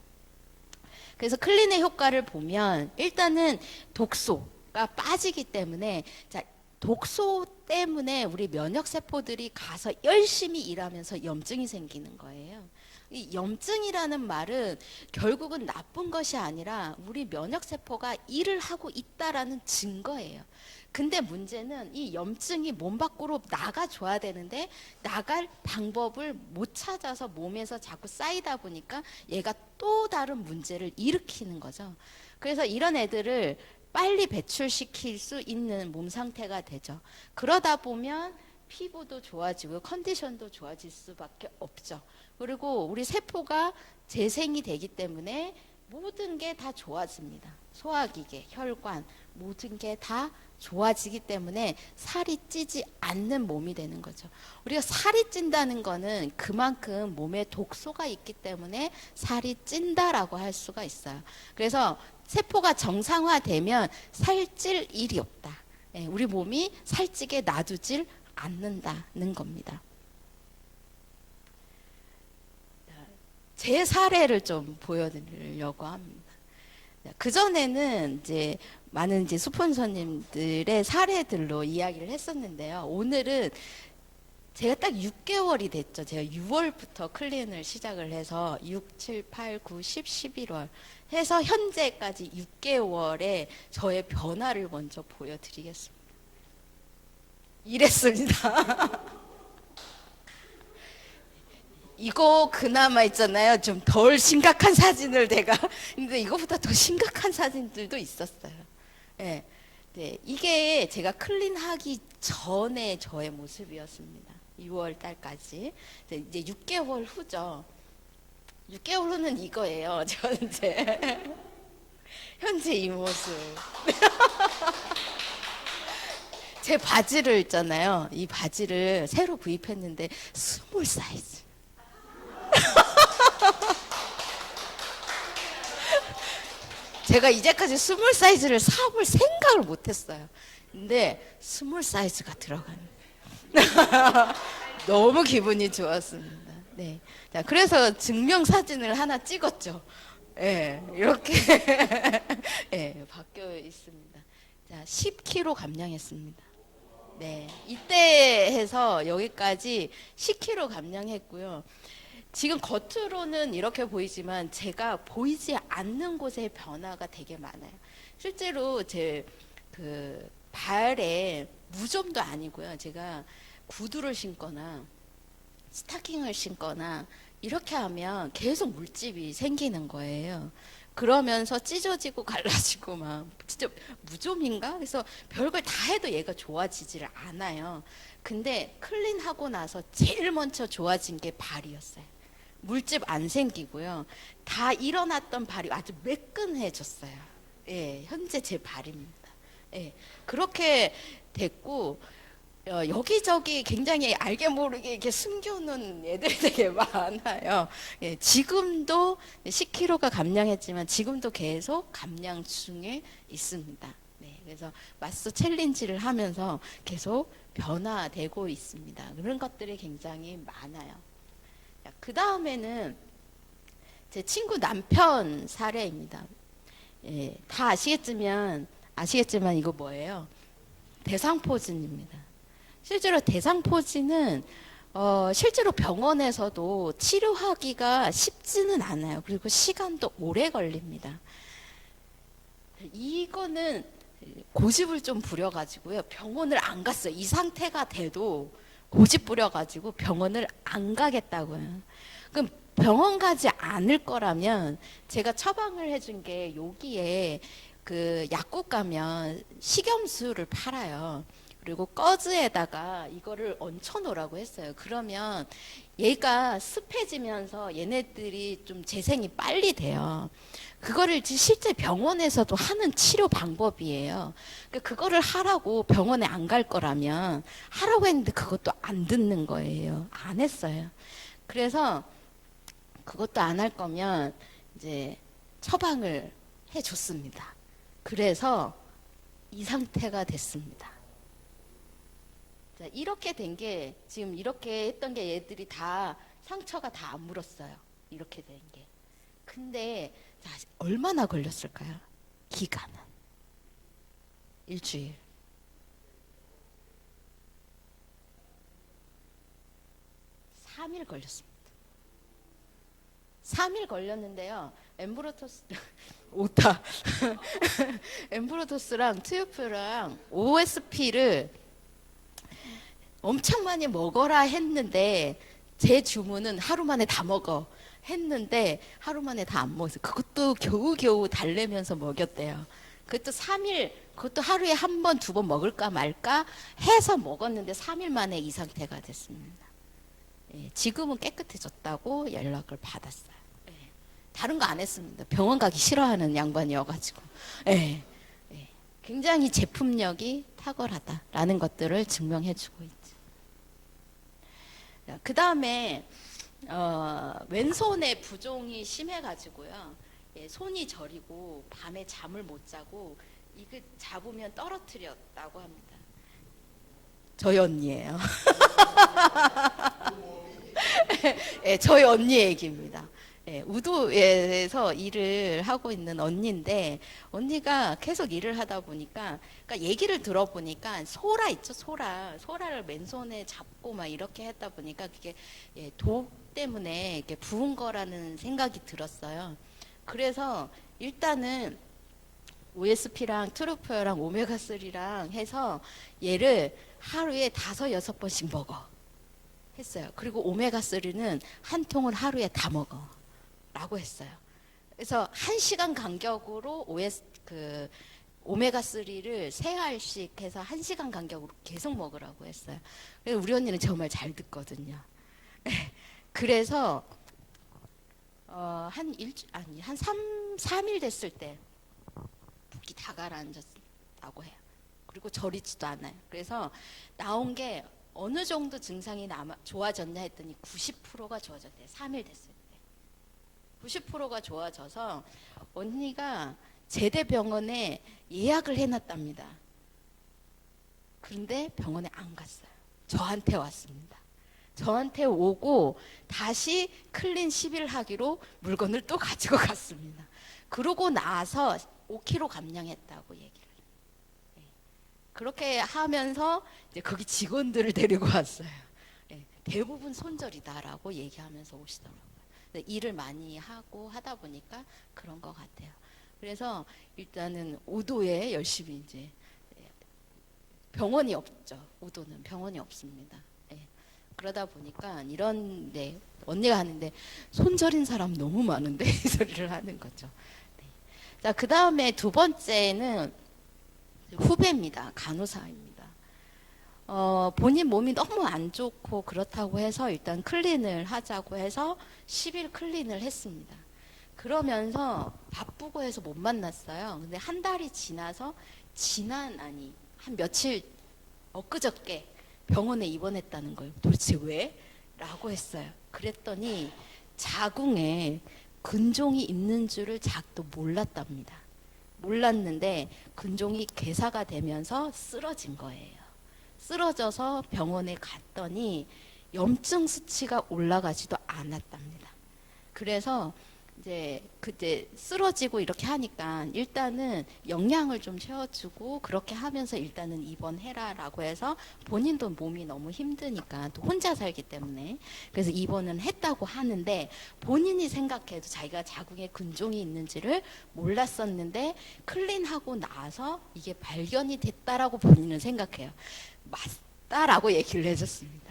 그래서 클린의 효과를 보면 일단은 독소가 빠지기 때문에, 자, 독소 때문에 우리 면역세포들이 가서 열심히 일하면서 염증이 생기는 거예요. 이 염증이라는 말은 결국은 나쁜 것이 아니라 우리 면역세포가 일을 하고 있다라는 증거예요. 근데 문제는 이 염증이 몸 밖으로 나가줘야 되는데 나갈 방법을 못 찾아서 몸에서 자꾸 쌓이다 보니까 얘가 또 다른 문제를 일으키는 거죠. 그래서 이런 애들을 빨리 배출시킬 수 있는 몸 상태가 되죠. 그러다 보면 피부도 좋아지고 컨디션도 좋아질 수밖에 없죠. 그리고 우리 세포가 재생이 되기 때문에 모든 게 다 좋아집니다. 소화기계, 혈관, 모든 게 다 좋아지기 때문에 살이 찌지 않는 몸이 되는 거죠. 우리가 살이 찐다는 거는 그만큼 몸에 독소가 있기 때문에 살이 찐다라고 할 수가 있어요. 그래서 세포가 정상화되면 살찔 일이 없다. 예, 우리 몸이 살찌게 놔두질 않는다는 겁니다. 제 사례를 좀 보여드리려고 합니다. 그전에는 이제 많은 이제 스폰서님들의 사례들로 이야기를 했었는데요. 오늘은 제가 딱 6개월이 됐죠. 제가 6월부터 클린을 시작을 해서 6, 7, 8, 9, 10, 11월 해서 현재까지 6개월의 저의 변화를 먼저 보여드리겠습니다. 이랬습니다. 이거 그나마 있잖아요. 좀 덜 심각한 사진을 내가, 근데 이거보다 더 심각한 사진들도 있었어요. 네. 네. 이게 제가 클린하기 전에 저의 모습이었습니다. 6월 달까지. 이제 6개월 후죠. 6개월 후는 이거예요. 저 현재 이 모습. 제 바지를 있잖아요. 이 바지를 새로 구입했는데 스몰 사이즈. 제가 이제까지 스몰 사이즈를 사볼 생각을 못했어요. 근데 스몰 사이즈가 들어가는 너무 기분이 좋았습니다. 네, 자, 그래서 증명 사진을 하나 찍었죠. 예, 네, 이렇게 네, 바뀌어 있습니다. 자, 10kg 감량했습니다. 네, 이때 해서 여기까지 10kg 감량했고요. 지금 겉으로는 이렇게 보이지만 제가 보이지 않는 곳에 변화가 되게 많아요. 실제로 제 그 발에 무좀도 아니고요. 제가 구두를 신거나 스타킹을 신거나 이렇게 하면 계속 물집이 생기는 거예요. 그러면서 찢어지고 갈라지고 막 진짜 무좀인가? 그래서 별걸 다 해도 얘가 좋아지지를 않아요. 근데 클린하고 나서 제일 먼저 좋아진 게 발이었어요. 물집 안 생기고요. 다 일어났던 발이 아주 매끈해졌어요. 예, 현재 제 발입니다. 예, 그렇게 됐고, 여기저기 굉장히 알게 모르게 이렇게 숨겨놓은 애들이 되게 많아요. 예, 지금도 10kg가 감량했지만 지금도 계속 감량 중에 있습니다. 네, 그래서 마스 챌린지를 하면서 계속 변화되고 있습니다. 그런 것들이 굉장히 많아요. 그 다음에는 제 친구 남편 사례입니다. 예, 다 아시겠지만 이거 뭐예요? 대상포진입니다. 실제로 대상포진은 실제로 병원에서도 치료하기가 쉽지는 않아요. 그리고 시간도 오래 걸립니다. 이거는 고집을 좀 부려가지고요. 병원을 안 갔어요. 이 상태가 돼도 고집 부려가지고 병원을 안 가겠다고요. 그럼 병원 가지 않을 거라면 제가 처방을 해준 게 여기에 그 약국 가면 식염수를 팔아요. 그리고 꺼즈에다가 이거를 얹혀 놓으라고 했어요. 그러면 얘가 습해지면서 얘네들이 좀 재생이 빨리 돼요. 그거를 실제 병원에서도 하는 치료 방법이에요. 그거를 하라고 병원에 안 갈 거라면 하라고 했는데 그것도 안 듣는 거예요. 안 했어요. 그래서 그것도 안 할 거면 이제 처방을 해줬습니다. 그래서 이 상태가 됐습니다. 자, 이렇게 된 게 지금 이렇게 했던 게 얘들이 다 상처가 다 안 물었어요. 이렇게 된 게. 근데 자, 얼마나 걸렸을까요? 기간은 일주일. 3일 걸렸습니다. 3일 걸렸는데요. 엠브로토스 오타 엠브로토스랑 트유프랑 OSP를 엄청 많이 먹어라 했는데 제 주문은 하루 만에 다 먹어 했는데 하루 만에 다 안 먹었어요. 그것도 겨우겨우 달래면서 먹였대요. 그것도 3일, 그것도 하루에 한 번, 두 번 먹을까 말까 해서 먹었는데 3일 만에 이 상태가 됐습니다. 예, 지금은 깨끗해졌다고 연락을 받았어요. 예, 다른 거 안 했습니다. 병원 가기 싫어하는 양반이어가지고. 예, 예, 굉장히 제품력이 탁월하다라는 것들을 증명해주고 있죠. 그 다음에 왼손에 부종이 심해가지고요. 예, 손이 저리고 밤에 잠을 못 자고 이거 잡으면 떨어뜨렸다고 합니다. 저희 언니예요. 예, 저희 언니 얘기입니다. 예, 우도에서 일을 하고 있는 언니인데 언니가 계속 일을 하다 보니까 그러니까 얘기를 들어보니까 소라 있죠, 소라를 맨손에 잡고 막 이렇게 했다 보니까 그게 예, 독 때문에 이렇게 부은 거라는 생각이 들었어요. 그래서 일단은 OSP랑 트루퍼랑 오메가3랑 해서 얘를 하루에 5-6번씩 먹어 했어요. 그리고 오메가3는 한 통을 하루에 다 먹어 라고 했어요. 그래서 1시간 간격으로 오메가3를 3알씩 해서 1시간 간격으로 계속 먹으라고 했어요. 그래서 우리 언니는 정말 잘 듣거든요. 그래서 한 3일 됐을 때 붓기 다 가라앉았다고 해요. 그리고 저리지도 않아요. 그래서 나온 게 어느 정도 증상이 좋아졌냐 했더니 90%가 좋아졌대요. 3일 됐을 때. 90%가 좋아져서 언니가 제대병원에 예약을 해놨답니다. 그런데 병원에 안 갔어요. 저한테 왔습니다. 저한테 오고 다시 클린 10일 하기로 물건을 또 가지고 갔습니다. 그러고 나서 5kg 감량했다고 얘기를 해요. 네. 그렇게 하면서 이제 거기 직원들을 데리고 왔어요. 네. 대부분 손절이다라고 얘기하면서 오시더라고요. 일을 많이 하고 하다 보니까 그런 것 같아요. 그래서 일단은 우도에 열심히 이제 병원이 없죠. 우도는 병원이 없습니다. 네. 그러다 보니까 이런 언니가 하는데 손절인 사람 너무 많은데 이 소리를 하는 거죠. 네. 자, 그 다음에 두 번째는 후배입니다. 간호사입니다. 본인 몸이 너무 안 좋고 그렇다고 해서 일단 클린을 하자고 해서 10일 클린을 했습니다. 그러면서 바쁘고 해서 못 만났어요. 근데 한 달이 지나서 한 며칠 엊그저께 병원에 입원했다는 거예요. 도대체 왜? 라고 했어요. 그랬더니 자궁에 근종이 있는 줄을 자기도 몰랐답니다. 몰랐는데 근종이 괴사가 되면서 쓰러진 거예요. 쓰러져서 병원에 갔더니 염증 수치가 올라가지도 않았답니다. 그래서 이제 그때 쓰러지고 이렇게 하니까 일단은 영양을 좀 채워주고 그렇게 하면서 일단은 입원해라라고 해서 본인도 몸이 너무 힘드니까 또 혼자 살기 때문에 그래서 입원은 했다고 하는데 본인이 생각해도 자기가 자궁에 근종이 있는지를 몰랐었는데 클린하고 나서 이게 발견이 됐다라고 본인은 생각해요. 맞다라고 얘기를 해줬습니다.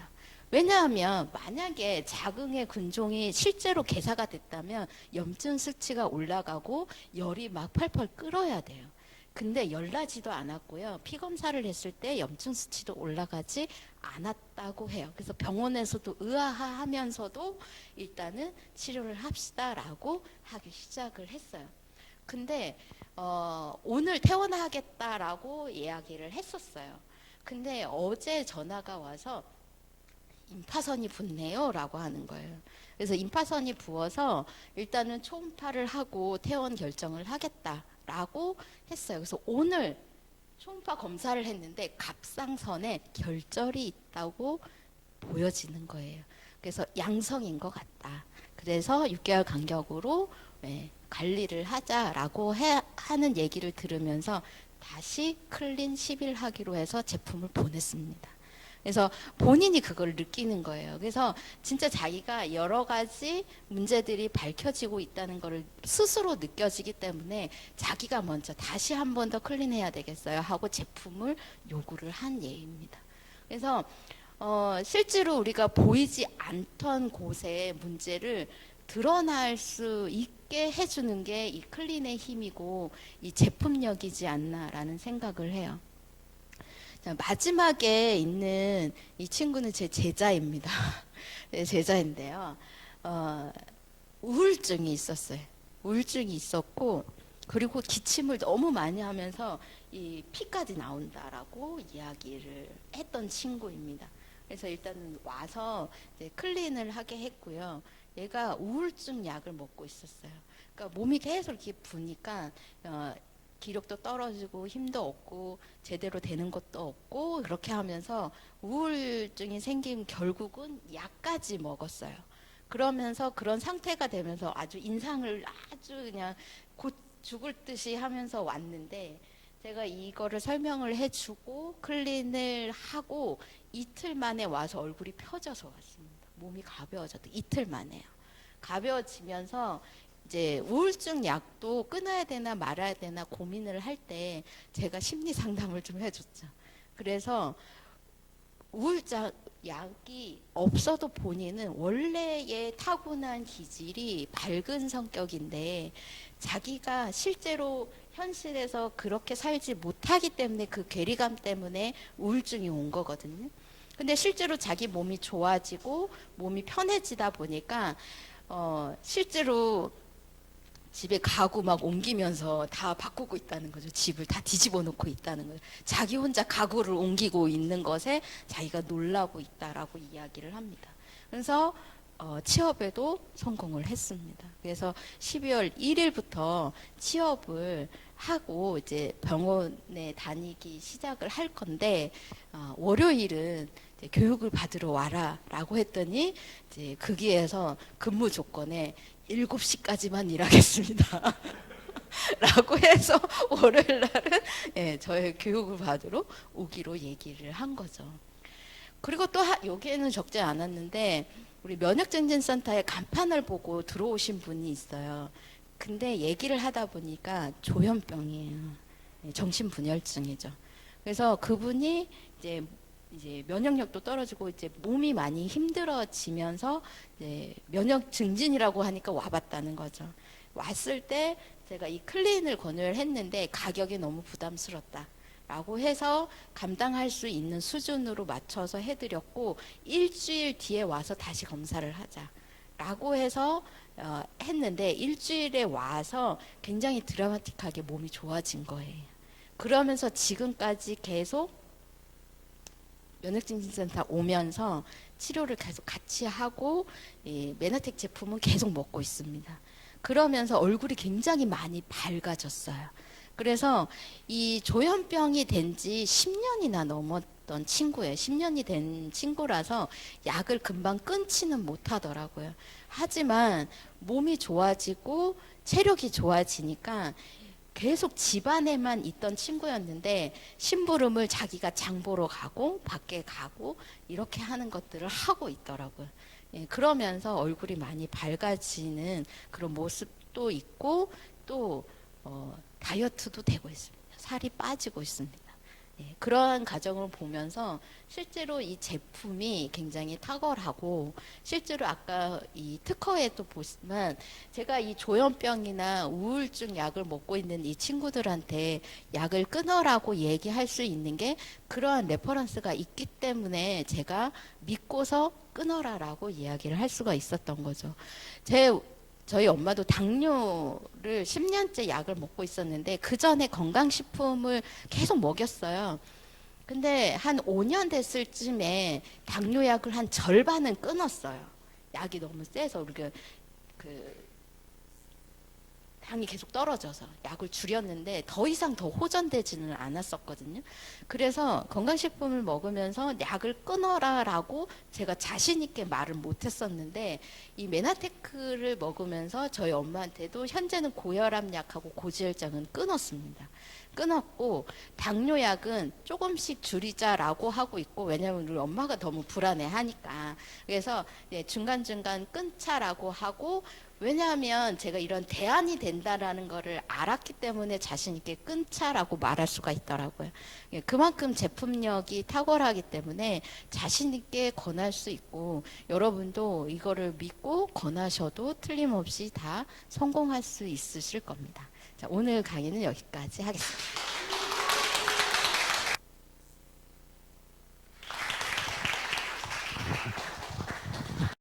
왜냐하면 만약에 자궁의 근종이 실제로 개사가 됐다면 염증 수치가 올라가고 열이 막 펄펄 끓어야 돼요. 근데 열나지도 않았고요. 피 검사를 했을 때 염증 수치도 올라가지 않았다고 해요. 그래서 병원에서도 의아하면서도 일단은 치료를 합시다라고 하기 시작을 했어요. 근데 오늘 퇴원하겠다라고 이야기를 했었어요. 근데 어제 전화가 와서 임파선이 붓네요 라고 하는 거예요. 그래서 임파선이 부어서 일단은 초음파를 하고 퇴원 결정을 하겠다라고 했어요. 그래서 오늘 초음파 검사를 했는데 갑상선에 결절이 있다고 보여지는 거예요. 그래서 양성인 것 같다. 그래서 6개월 간격으로 관리를 하자라고 하는 얘기를 들으면서 다시 클린 10일 하기로 해서 제품을 보냈습니다. 그래서 본인이 그걸 느끼는 거예요. 그래서 진짜 자기가 여러 가지 문제들이 밝혀지고 있다는 것을 스스로 느껴지기 때문에 자기가 먼저 다시 한 번 더 클린해야 되겠어요 하고 제품을 요구를 한 예입니다. 그래서 실제로 우리가 보이지 않던 곳의 문제를 드러날 수 있게 해주는 게 이 클린의 힘이고 이 제품력이지 않나라는 생각을 해요. 자, 마지막에 있는 이 친구는 제 제자입니다. 네, 제자인데요. 우울증이 있었어요. 우울증이 있었고 그리고 기침을 너무 많이 하면서 이 피까지 나온다라고 이야기를 했던 친구입니다. 그래서 일단은 와서 이제 클린을 하게 했고요. 얘가 우울증 약을 먹고 있었어요. 그러니까 몸이 계속 이렇게 부니까 기력도 떨어지고 힘도 없고 제대로 되는 것도 없고 그렇게 하면서 우울증이 생긴 결국은 약까지 먹었어요. 그러면서 그런 상태가 되면서 아주 인상을 아주 그냥 곧 죽을 듯이 하면서 왔는데 제가 이거를 설명을 해주고 클린을 하고 이틀 만에 와서 얼굴이 펴져서 왔습니다. 몸이 가벼워졌다. 이틀 만에요. 가벼워지면서 이제 우울증 약도 끊어야 되나 말아야 되나 고민을 할 때 제가 심리 상담을 좀 해줬죠. 그래서 우울증 약이 없어도 본인은 원래의 타고난 기질이 밝은 성격인데 자기가 실제로 현실에서 그렇게 살지 못하기 때문에 그 괴리감 때문에 우울증이 온 거거든요. 근데 실제로 자기 몸이 좋아지고 몸이 편해지다 보니까 실제로 집에 가구 막 옮기면서 다 바꾸고 있다는 거죠. 집을 다 뒤집어 놓고 있다는 거죠. 자기 혼자 가구를 옮기고 있는 것에 자기가 놀라고 있다라고 이야기를 합니다. 그래서 취업에도 성공을 했습니다. 그래서 12월 1일부터 취업을 하고 이제 병원에 다니기 시작을 할 건데 월요일은 이제 교육을 받으러 와라라고 했더니 이제 거기에서 근무 조건에 7시까지만 일하겠습니다. 라고 해서 월요일 날은 저의 교육을 받으러 오기로 얘기를 한 거죠. 그리고 또 여기에는 적지 않았는데 우리 면역증진센터에 간판을 보고 들어오신 분이 있어요. 근데 얘기를 하다 보니까 조현병이에요. 정신분열증이죠. 그래서 그분이 이제 면역력도 떨어지고 이제 몸이 많이 힘들어지면서 이제 면역 증진이라고 하니까 와봤다는 거죠. 왔을 때 제가 이 클린을 권유를 했는데 가격이 너무 부담스럽다라고 해서 감당할 수 있는 수준으로 맞춰서 해드렸고 일주일 뒤에 와서 다시 검사를 하자라고 해서 했는데 일주일에 와서 굉장히 드라마틱하게 몸이 좋아진 거예요. 그러면서 지금까지 계속 면역증진센터 오면서 치료를 계속 같이 하고 메나텍 제품은 계속 먹고 있습니다. 그러면서 얼굴이 굉장히 많이 밝아졌어요. 그래서 이 조현병이 된 지 10년이나 넘었던 친구예요. 10년이 된 친구라서 약을 금방 끊지는 못하더라고요. 하지만 몸이 좋아지고 체력이 좋아지니까 계속 집안에만 있던 친구였는데 심부름을 자기가 장 보러 가고 밖에 가고 이렇게 하는 것들을 하고 있더라고요. 예, 그러면서 얼굴이 많이 밝아지는 그런 모습도 있고 또 다이어트도 되고 있습니다. 살이 빠지고 있습니다. 예, 그러한 과정을 보면서 실제로 이 제품이 굉장히 탁월하고 실제로 아까 이 특허에도 보시면 제가 이 조현병이나 우울증 약을 먹고 있는 이 친구들한테 약을 끊으라고 얘기할 수 있는 게 그러한 레퍼런스가 있기 때문에 제가 믿고서 끊어라라고 이야기를 할 수가 있었던 거죠. 저희 엄마도 당뇨를 10년째 약을 먹고 있었는데 그 전에 건강식품을 계속 먹였어요. 근데 한 5년 됐을 쯤에 당뇨약을 한 절반은 끊었어요. 약이 너무 세서 우리가 그 당이 계속 떨어져서 약을 줄였는데 더 이상 더 호전되지는 않았었거든요. 그래서 건강식품을 먹으면서 약을 끊어라라고 제가 자신 있게 말을 못했었는데 이 메나테크를 먹으면서 저희 엄마한테도 현재는 고혈압 약하고 고지혈증은 끊었습니다. 끊었고 당뇨약은 조금씩 줄이자라고 하고 있고 왜냐하면 우리 엄마가 너무 불안해하니까 그래서 중간중간 끊자라고 하고 왜냐하면 제가 이런 대안이 된다라는 거를 알았기 때문에 자신 있게 끊자라고 말할 수가 있더라고요. 그만큼 제품력이 탁월하기 때문에 자신 있게 권할 수 있고 여러분도 이거를 믿고 권하셔도 틀림없이 다 성공할 수 있으실 겁니다. 자, 오늘 강의는 여기까지 하겠습니다.